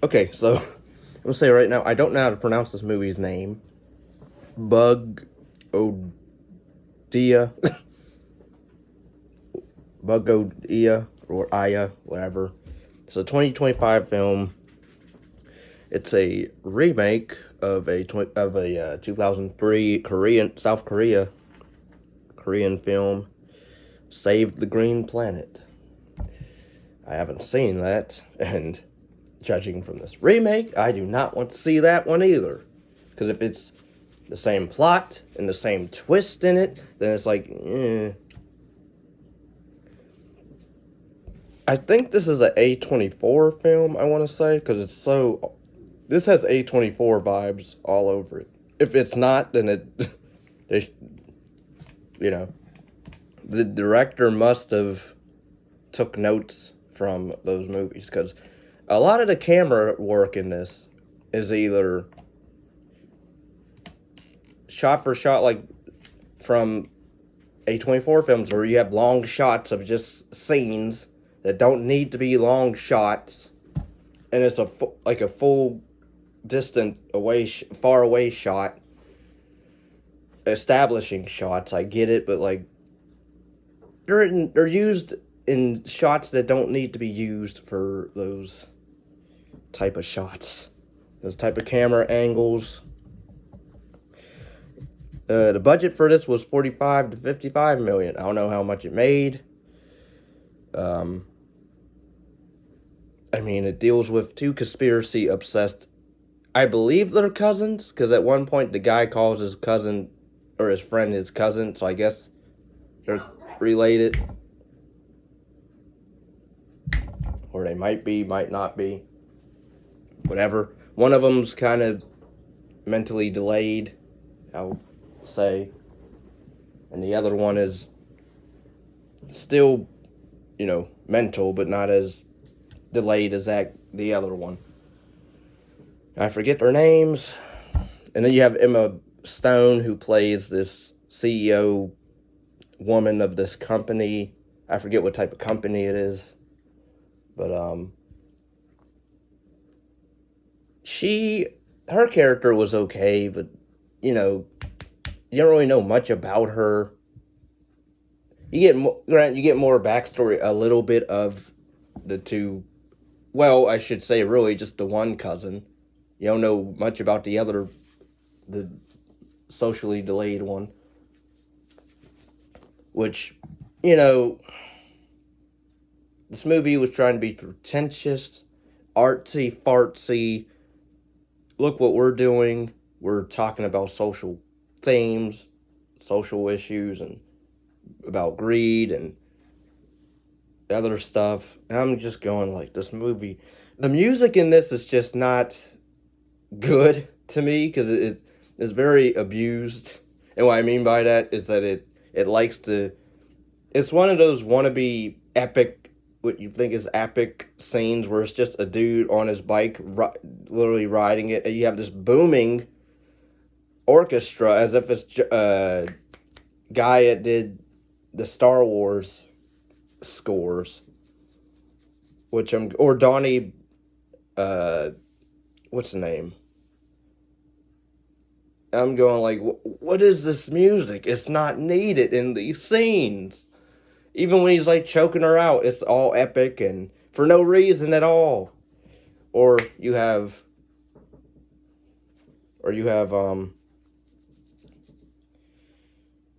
Okay, so I'm gonna say right now, I don't know how to pronounce this movie's name. Bugodia, Bugoia, or Aya, whatever. It's a 2025 film. It's a remake of a 2003 Korean film, Save the Green Planet. I haven't seen that, and judging from this remake, I do not want to see that one either. Because if it's the same plot and the same twist in it, then it's like, eh. I think this is a A24 film, I want to say, because it's so... This has A24 vibes all over it. If it's not, then it... They, you know, the director must have took notes from those movies, because a lot of the camera work in this is either shot for shot, like from A24 films, where you have long shots of just scenes that don't need to be long shots, and it's like a full distant away, far away shot, establishing shots. I get it, but like they're used in shots that don't need to be used for those type of shots, those type of camera angles. The budget for this was 45 to 55 million. I don't know how much it made. I mean, it deals with two conspiracy obsessed, I believe they're cousins, because at one point the guy calls his cousin, or his friend, his cousin, so I guess they're related. Or they might be, might not be. Whatever. One of them's kind of mentally delayed, I'll say. And the other one is still, mental, but not as delayed as the other one. I forget their names. And then you have Emma Stone, who plays this CEO woman of this company. I forget what type of company it is. But, her character was okay, but, you don't really know much about her. You get more backstory, a little bit of the two. Well, I should say, really, just the one cousin. You don't know much about the socially delayed one. Which, this movie was trying to be pretentious, artsy, fartsy. Look what we're doing. We're talking about social themes, social issues, and about greed and other stuff. And I'm just going like, this movie, the music in this is just not good to me, because it is very abused. And what I mean by that is that it likes to, it's one of those wannabe epic, what you think is epic scenes, where it's just a dude on his bike literally riding it, and you have this booming orchestra as if it's a guy that did the Star Wars scores, or Donnie, what's the name? I'm going like, what is this music? It's not needed in these scenes. Even when he's like choking her out, it's all epic and for no reason at all. Or you have,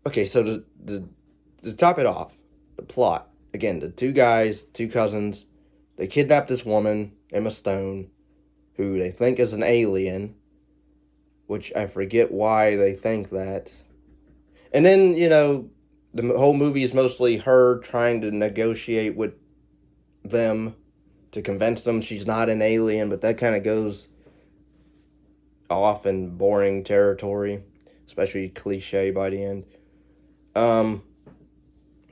okay, so to top it off, the plot, again, the two guys, two cousins, they kidnap this woman, Emma Stone, who they think is an alien, which I forget why they think that. And then, the whole movie is mostly her trying to negotiate with them to convince them she's not an alien, but that kind of goes off in boring territory, especially cliche by the end.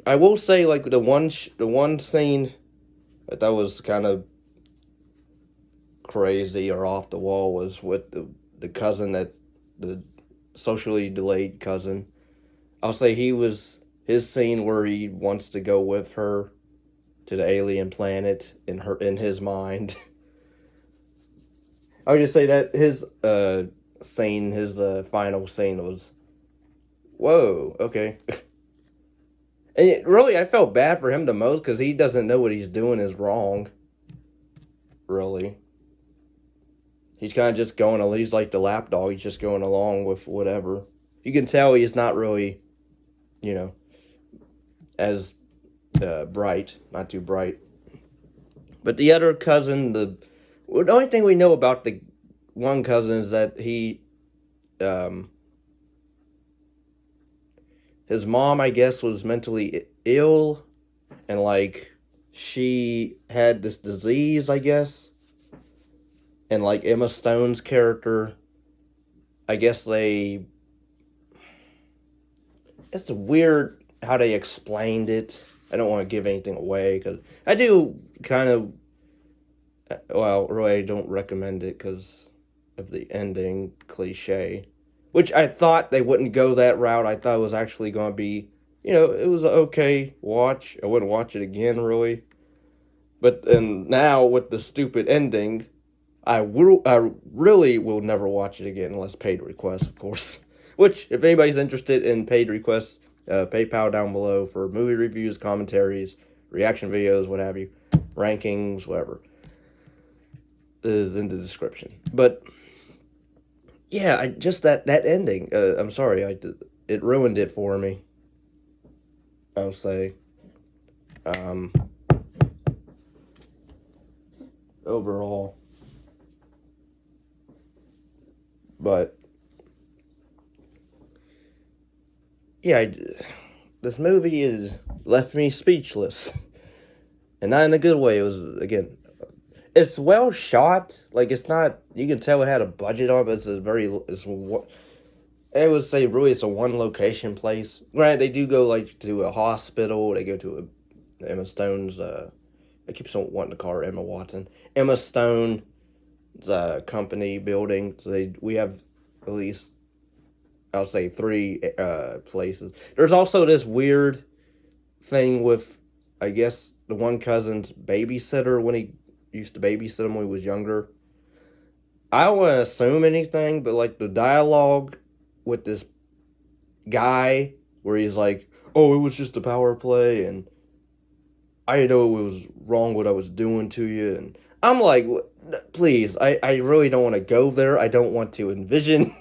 I will say, like, the one scene that was kind of crazy or off the wall was with the cousin, the socially delayed cousin. I'll say his scene where he wants to go with her to the alien planet in his mind. I would just say that his scene, his final scene was, whoa, okay. And really, I felt bad for him the most because he doesn't know what he's doing is wrong. Really, he's kind of just going. He's like the lapdog. He's just going along with whatever. You can tell he's not really, you know, as bright, not too bright. But the other cousin, the only thing we know about the one cousin is that his mom, I guess, was mentally ill, and like she had this disease, I guess, and like Emma Stone's character, I guess it's weird how they explained it. I don't want to give anything away because I do kind of. Well, really, I don't recommend it because of the ending cliche, which I thought they wouldn't go that route. I thought it was actually going to be, it was an okay watch. I wouldn't watch it again, really. But and now with the stupid ending, I really will never watch it again unless paid requests, of course. Which, if anybody's interested in paid requests, PayPal down below for movie reviews, commentaries, reaction videos, what have you, rankings, whatever, is in the description. But yeah, I just that ending. I'm sorry, it ruined it for me. I'll say. Overall, but yeah, this movie has left me speechless, and not in a good way. It was again. It's well shot. Like, it's not. You can tell it had a budget on it, but it's a very. I would say really it's a one location place. Right? They do go like to a hospital. They go to Emma Stone's. I keep wanting to call her Emma Watson. Emma Stone's company building. So we have at least I'll say 3 places. There's also this weird thing with I guess the one cousin's babysitter when he used to babysit him when he was younger. I don't want to assume anything, but like the dialogue with this guy where he's like, "Oh, it was just a power play, and I know it was wrong what I was doing to you," and I'm like, please, I really don't want to go there. I don't want to envision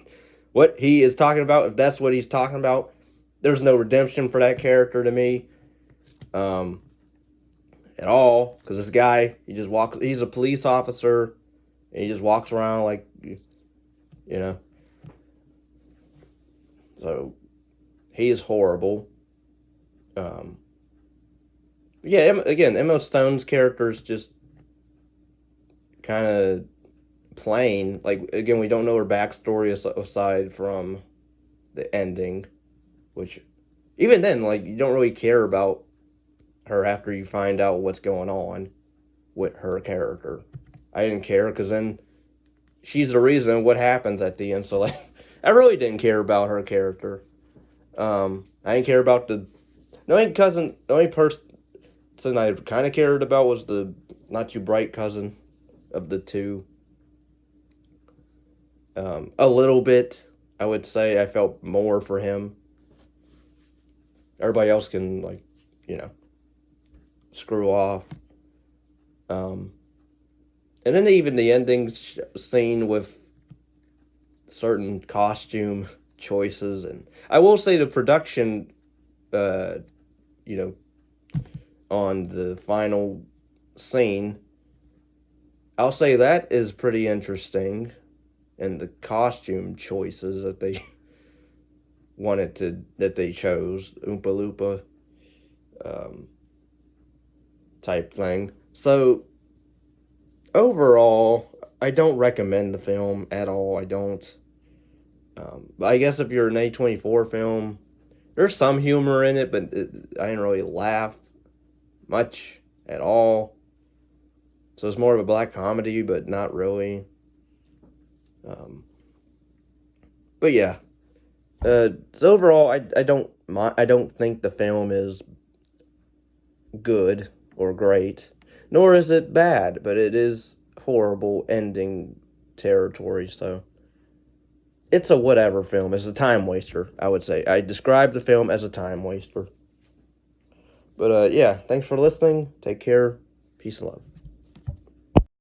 what he is talking about. If that's what he's talking about, there's no redemption for that character to me. At all, because this guy, he's a police officer, and he just walks around like, so he is horrible. Yeah, again, Emma Stone's character is just kind of plain. Like, again, we don't know her backstory aside from the ending, which, even then, like, you don't really care about her after you find out what's going on with her character. I didn't care because then she's the reason what happens at the end. So like, I really didn't care about her character. I didn't care about the only person I kind of cared about was the not too bright cousin of the two. A little bit, I would say. I felt more for him. Everybody else can like, screw off. And then even the ending scene with certain costume choices, and I will say the production, on the final scene, I'll say that is pretty interesting, and the costume choices that they that they chose, Oompa Loompa, type thing. So overall, I don't recommend the film at all. I don't. But I guess if you're an A24 film, there's some humor in it, but I didn't really laugh much at all. So it's more of a black comedy, but not really. But yeah. So overall, I don't think the film is good or great, nor is it bad, but it is horrible ending territory. So it's a whatever film. It's a time waster, I would say. I describe the film as a time waster. But yeah, thanks for listening. Take care. Peace and love.